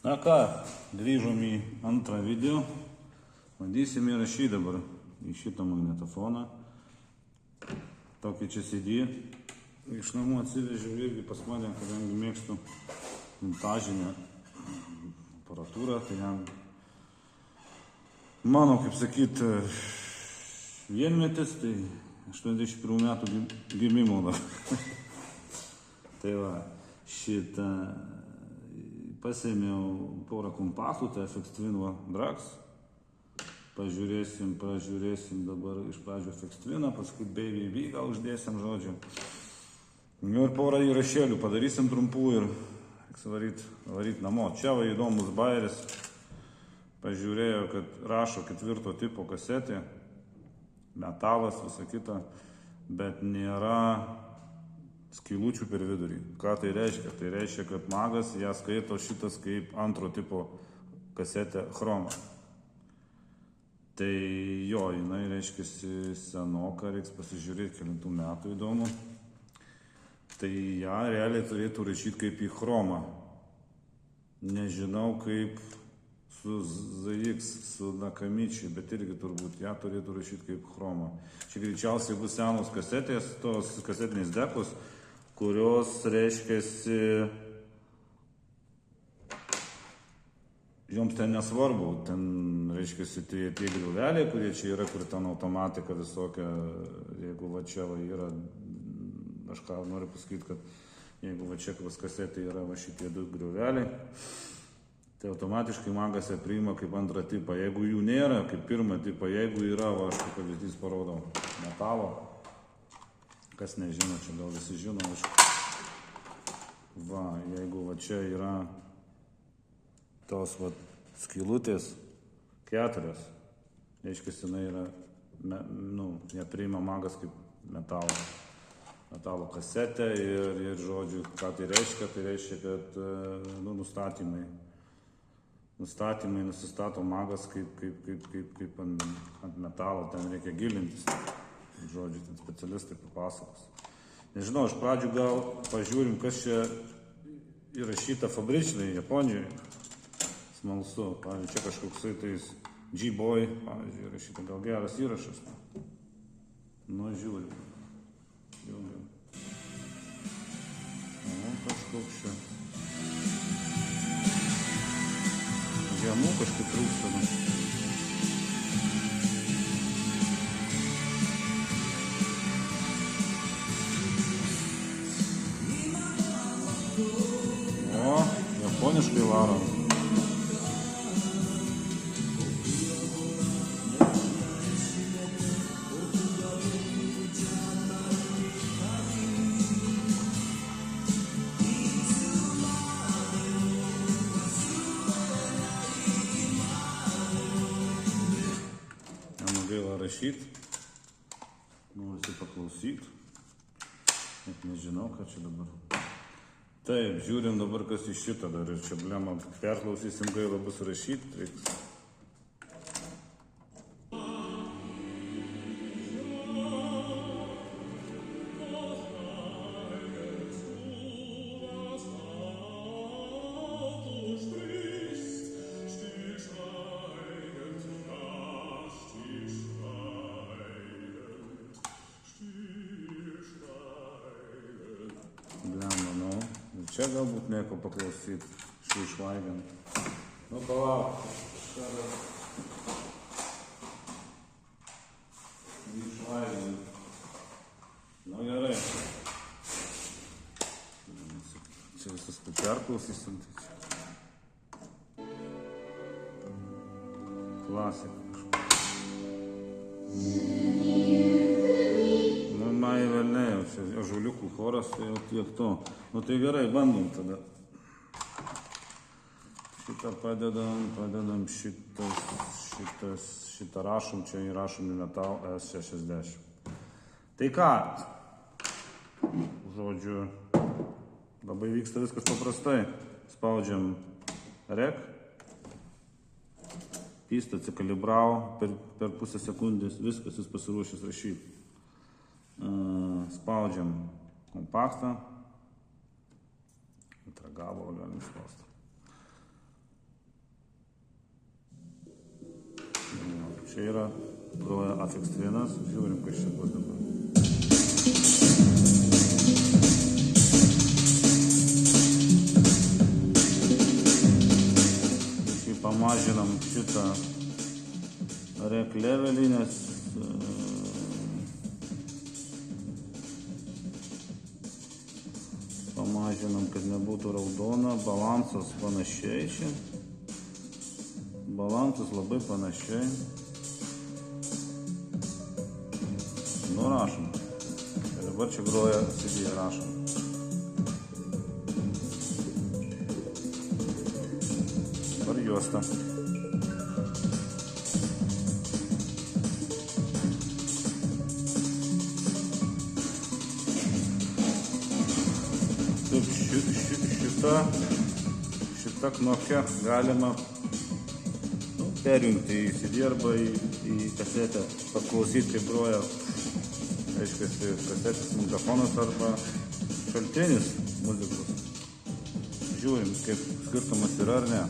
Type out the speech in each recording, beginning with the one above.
Na ką, grįžom į antrą video. Bandysim įrašyti dabar į šitą magnetofoną. Tokį čia CD. Iš namų atsivežiau irgi pas mane, kadangi mėgstu vintažinę aparatūrą. Tai jam, mano, kaip sakyt, vienmetis, tai 81 metų gimimo dar. Tai va, šitą pasėmiau porą kompaktų, tai FX Twin Drax. Pažiūrėsim dabar iš pradžių FX Twin, paskui Baby gal uždėsim žodžiu. Ir porą įrašėlių padarysim trumpų ir varyt namo. Čia va įdomus bayeris. Pažiūrėjau, kad rašo 4 tipo kasetė, metalas, visa kita, bet nėra skylučių per vidurį. Ką tai reiškia? Tai reiškia, kad magas ją skaito šitas kaip 2 tipo kasetė chroma. Tai jo, jinai reiškiasi senoka, reiks pasižiūrėti kelintų metų įdomu. Tai ją realiai turėtų rašyti kaip į chromą. Nežinau kaip su ZX, su Nakamichi, bet irgi turbūt ją turėtų rašyti kaip chromą. Čia greičiausiai bus senos kasetės, tos kasetinės dekos, kurios reiškiasi, joms ten nesvarbu, ten reiškiasi tie griuveliai, kurie čia yra, kur ten automatika visokia, jeigu va čia va yra, aš ką noriu pasakyti, kad jeigu va čia kasetė yra va šitie 2 griuveliai, tai automatiškai magas ją priima kaip 2 tipą. Jeigu jų nėra, kaip 1 tipą, jeigu yra, va aš kaip pavyzdys parodau, metalo, kas nežino, čia gal visi žino, va, jeigu va čia yra tos va skylutės 4, reiškia, jinai yra, ją priima magas kaip metalo kasetę ir žodžiu, ką tai reiškia, kad nustatymai nusistato magas kaip ant metalo, ten reikia gilintis, žodžiu, ten specialistai papasakos. Nežinau, iš pradžių gal pažiūrim, kas čia įrašyta fabričnai Japonijoje. Smalsu, pavyzdžiui, čia kažkoksai tais G-Boy, pavyzdžiui, įrašyta, gal geras įrašas. Nu, žiūriu. O, kažkoks čia. Žemų kažkaip trūksta. O, japoniškai varo. Gaila rašyti, norisi paklausyti, net nežinau, ką čia dabar. Taip, žiūrim dabar, kas iš šito dar ir čia blema, perklausysim, gaila bus rašyti, reiks. Čia galbūt nieko paklausyti, išvaigant. Nu, palauk. Išvaigant. Nu, gerai. Čia visas perklausysim. Klasika kažkokia. Ąžuoliukų choras, tai jau tiek to. Nu tai gerai, bandom tada. Šitą padedam šitą rašom, čia įrašom į metal S60. Tai ką? Žodžiu, labai vyksta viskas paprastai. Spaudžiam rek. Pystą atsikalibravo per pusę sekundės, viskas jis pasiruošęs rašyti. Spaudžiam kompaktą, antrą gabalą galim spausti. Čia yra groja Afex Twinas, žiūrim, kas čia bus dabar. Šį pamažinam šitą rek levelį, nes pamažinam, kad nebūtų raudona, balansas panašiai čia. Balansas labai panašiai. Rašom. Ir dabar čia groja CD, rašom. Dabar juosta. Taip, šitą knokę galima perjungti į CD arba į kasetę, paklausyti, kaip groja. Reiškia, kasetės mikrofonas arba šaltinis muzikos. Žiūrim, kaip skirtumas yra ar ne.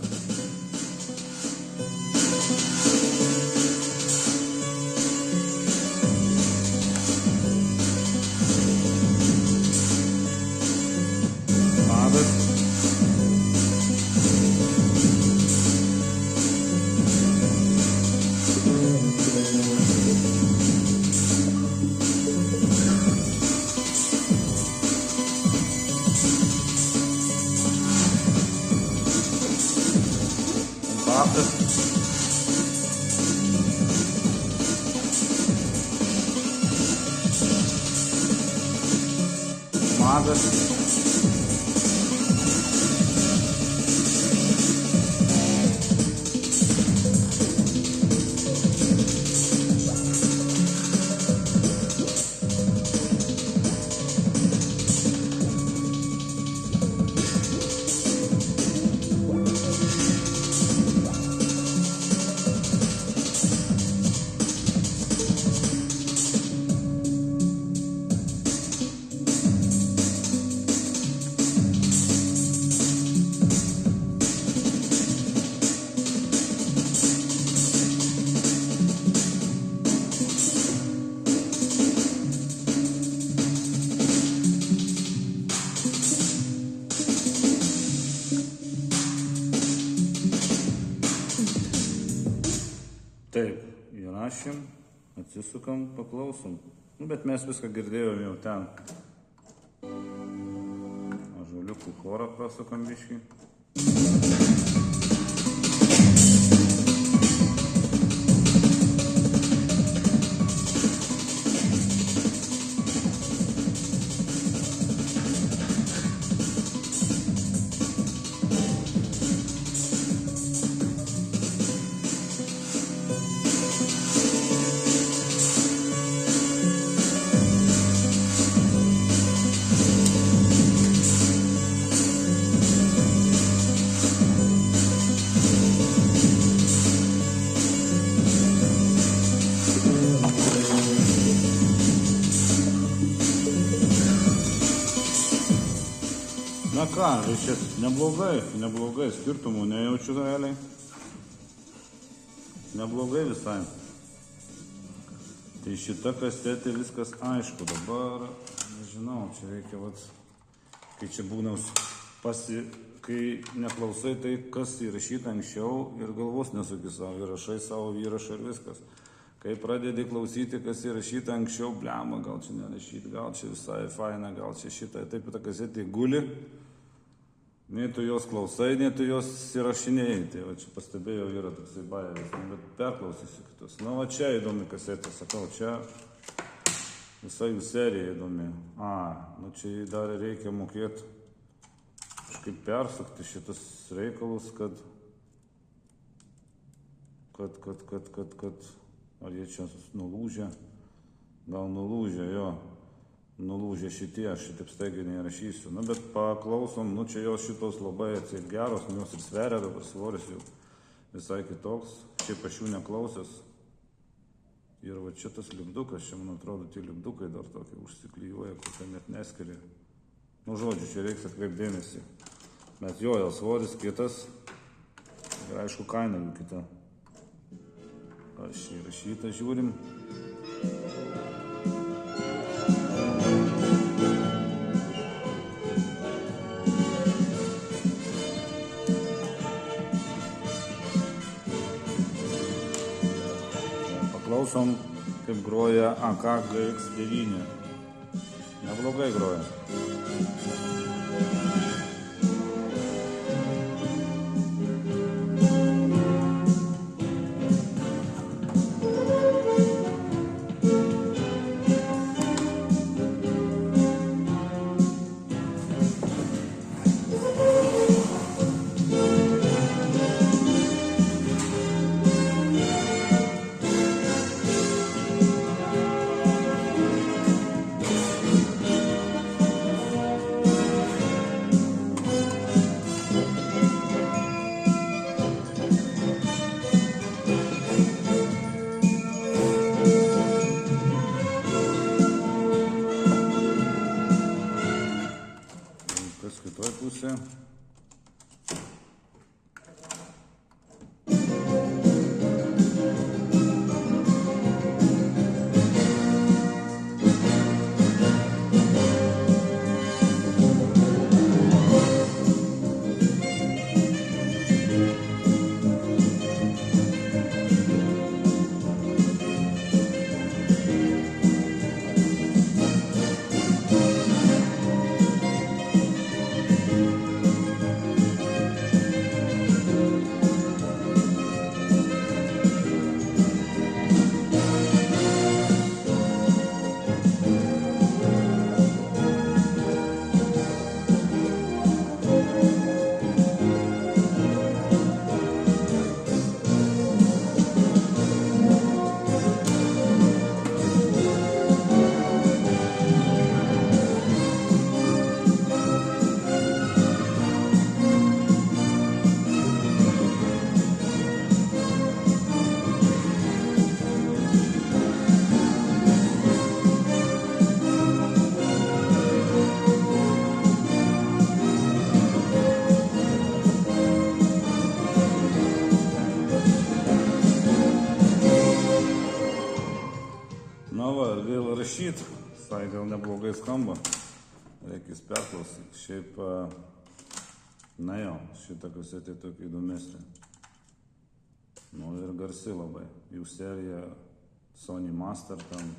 Labas. Magas. Taip, įrašym, atsisukam, paklausom. Bet mes viską girdėjom jau ten. Ąžuoliukų chorą prasukam biškį. Na ką, reiškia, neblogai, skirtumų nejaučiu realiai. Neblogai visai. Tai šita kasetė viskas aišku, dabar, nežinau, čia reikia, kai čia būna, kai neklausai tai, kas įrašyta anksčiau ir galvos nesuki savo, įrašai savo įrašą ir viskas. Kai pradedi klausyti, kas įrašyta anksčiau, bliama, gal čia nerašyti, gal čia visai faina, gal čia šitą, taip ta kasetė guli. Nei tu jos klausai, nei tu jos įrašinėjai. Tai va čia pastebėjau, yra toksai bajeris, bet perklausysiu kitus. Na va čia įdomi kasetė, sakau, čia visa jų serija įdomi. Nu čia dar reikia mokėti kažkaip persukti šitus reikalus, kad ar jie čia nulūžę, gal nulūžę, jo. Nulūžė šitie, aš šitaip staigiai neįrašysiu. Bet paklausom, čia jos šitos labai atseit geros, jos ir sveria, dabar svoris jau visai kitoks. Šiaip aš jų neklausęs. Ir va čia tas lipdukas, čia man atrodo, tie lipdukai dar tokie užsiklijuoja, kokie net neskiria. Žodžiu, čia reiks atkreipdėmėsi. Bet jo svoris kitas ir aišku kaina jų kita. Aš įrašytą žiūrim. Paklausom, kaip groja AKGX9. Neblogai groja. Kas kitoj pusė? Na va, gaila rašyt, visai gal neblogai skamba, reikės perklausyti. Šiaip, na jo, šitą kasetę tokia įdomesnė. Nu ir garsi labai. Jų serija Sony Master, ten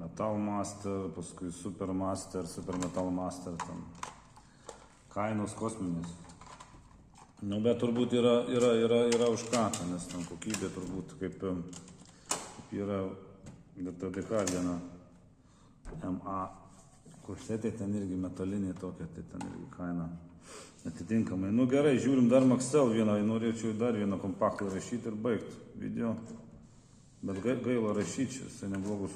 Metal Master, paskui Super Master, Super Metal Master, ten kainos kosminės. Nu, bet turbūt yra už ką, nes ten kokybė turbūt kaip yra DTDK viena MA kasetė, ten irgi metalinė tokia, tai ten irgi kaina atitinkamai. Nu gerai, žiūrim dar Maxell vieną, norėčiau dar vieną kompaktą rašyti ir baigti video. Bet gaila rašyti, jisai neblogus.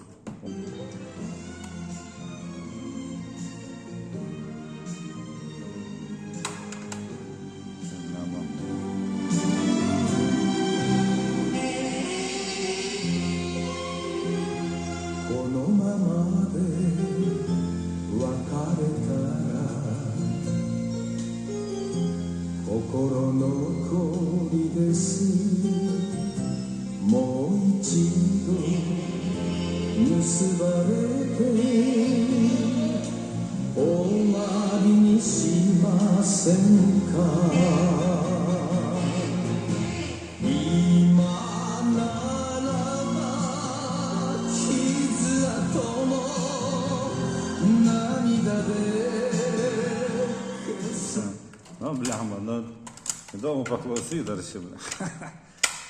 Nu, blemba, nu, įdomu paklausyti dar šį.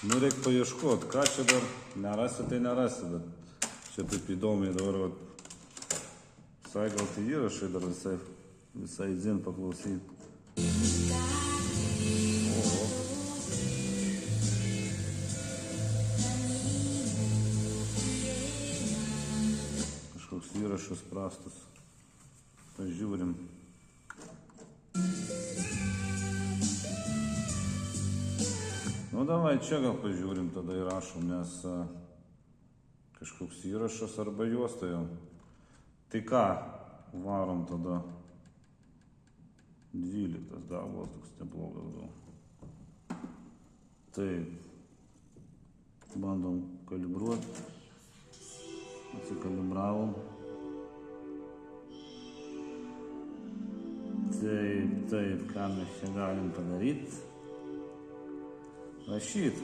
Nu, reikia paieškoti, ką čia dar nerasi, tai nerasi, bet čia taip įdomiai dabar, visai gal tai įrašai dar visai dzin paklausyti. Oho. Kažkoks įrašas prastas. Pažiūrim. Nu, davai čia gal pažiūrim, tada įrašom, nes kažkoks įrašas arba juostoje. Tai ką, varom tada 12 darbos, toks neblogas gal. Taip, Bandom kalibruoti. Atsikalibravom. Taip, ką mes čia galim padaryti. Rašyt.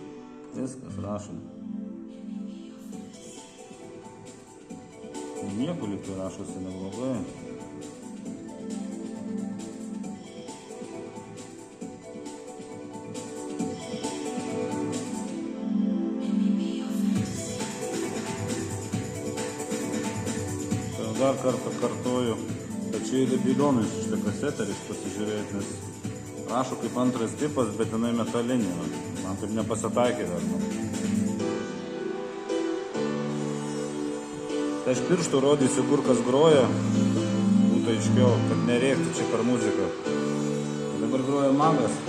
Viskas, rašom. Nieko liktai rašosi neblogai. Dar kartą kartoju, kad čia įdomi šitą kasetę reikia pasižiūrėti, nes rašo kaip antras tipas, bet jinai metalinė. Man taip nepasitaikė dar. Tai aš pirštų rodysiu, kur kas groja, būtų aiškiau, kad nereiktų čia per muziką. Dabar groja Magas.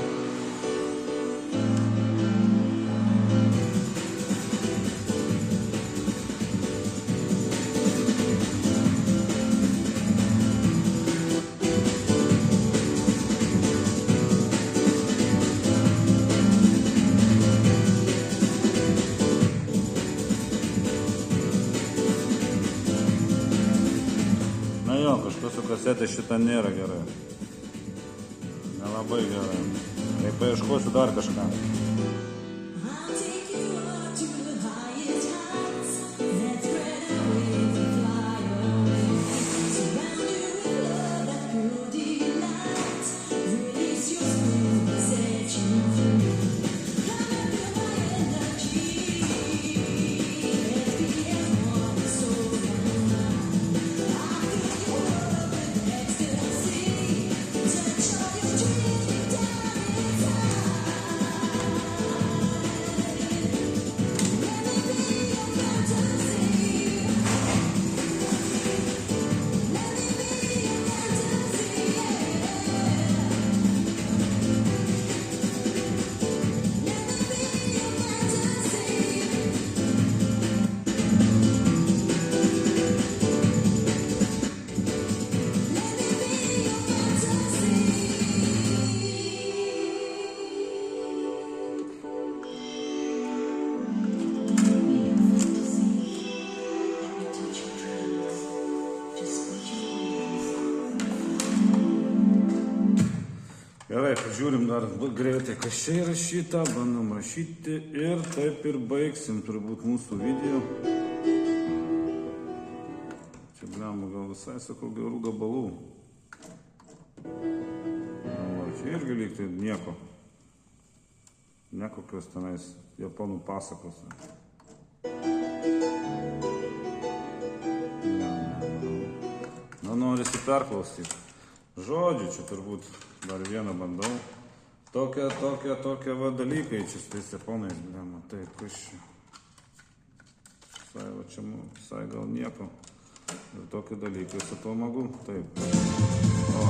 Kažkas su kasetė šitą nėra gerai. Nelabai gerai. Tai paieškosiu dar kažką. Gerai, žiūrim dar greitai, kas čia įrašyta, bandom rašyti ir taip ir baigsim turbūt mūsų video. Čia bliamba gal visai, sakau, gerų gabalų. Va, čia irgi lyg tai nieko. Nekokios tenais japonų pasakos. Norisi perklausyti. Žodžiu, čia turbūt dar vieną bandau. Tokie va dalykai čia su tais japonais, blema. Taip, kas čia. Visai, va čia, visai gal nieko. Ir tokie dalykai su tuo magu. Taip. O.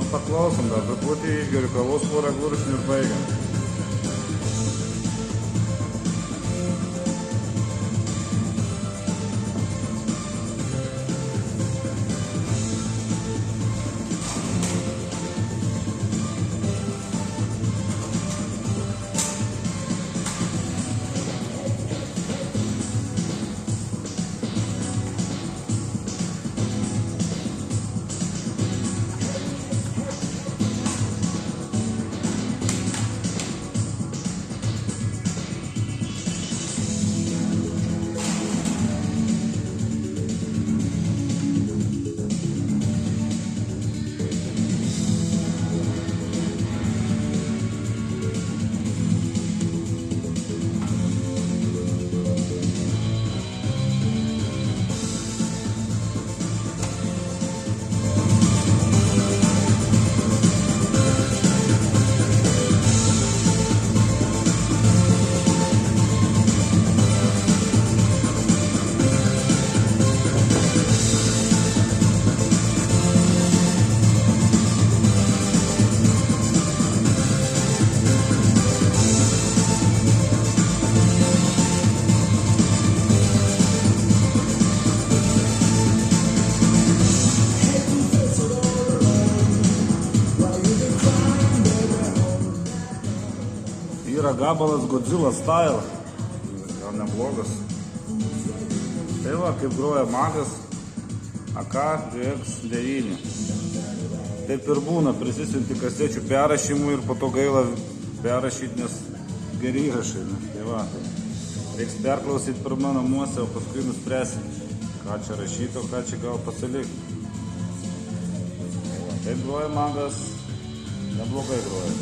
Paklausom, dar truputį išgeriu kavos porą gurkšnių ir baigiam. gabalas Godzilla Style. Gal neblogas. Tai va, kaip groja magas AK-GX9. Taip ir būna, prisisinti kasečių perrašymų ir po to gaila perrašyti, nes geri įrašai. Tai va, reiks perklausyti pirmą namuose, o paskui nuspręsti, ką čia rašyti, o ką čia gal pasilikti. Taip groja magas, neblogai groja.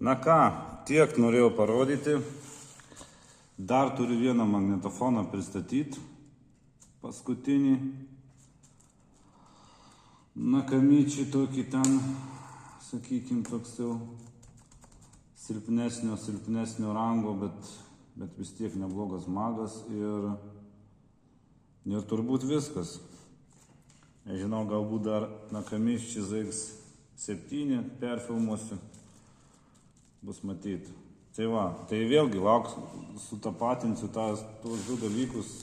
Na ką, tiek norėjau parodyti. Dar turiu vieną magnetofoną pristatyti. Paskutinį. Nakamyčiai tokį ten, sakykim, toks jau silpnesnio rango, bet vis tiek neblogas magas ir turbūt viskas. Nežinau, galbūt dar Nakamichi ZX7 perfilmuosiu. Bus matyti. Tai va, tai vėlgi sutapatinsiu tuos du dalykus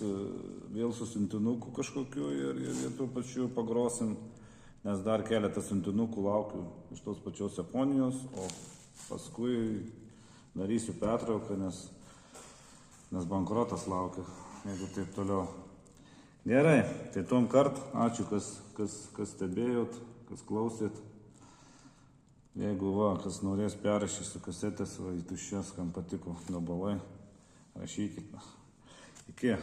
vėl su siuntinuku kažkokiu ir tuo pačiu pagrosim, nes dar keletą siuntinukų laukiu iš tos pačios Japonijos, o paskui darysiu pertrauką, nes bankrotas laukia, jeigu taip toliau. Gerai, tai tom kart, ačiū, kas stebėjot, kas klausėt. Jeigu kas norės perrašysiu kasetės į tuščias, kam patiko gabalai, rašykit. Iki.